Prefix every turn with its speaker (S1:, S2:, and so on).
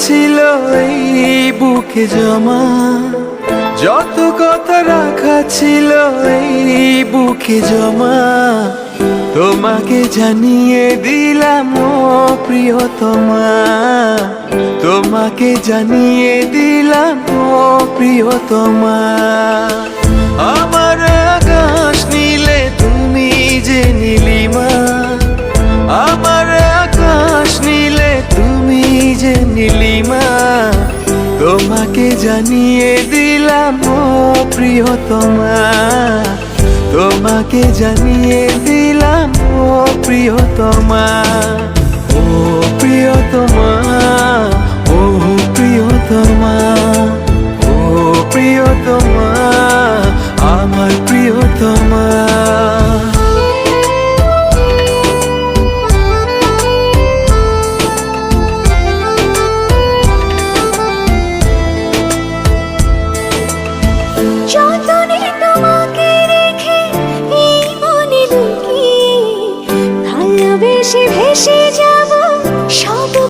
S1: ছিল এই বুকে জমা, যত কথা রাখা ছিল এই বুকে জমা, তোমাকে জানিয়ে দিলাম ও প্রিয়তমা, তোমাকে জানিয়ে দিলাম ও প্রিয়তমা। আমার আকাশ নীলে তুমি যে নীলিমা, আমার আকাশ নীলে তুমি যে নীলিমা, তোমাকে জানিয়ে দিলাম ও প্রিয়তমা, তোমাকে জানিয়ে দিলাম ও প্রিয়তমা। ও প্রিয়তমা, ও প্রিয়তমা, ও প্রিয়তমা, আমার প্রিয়তমা।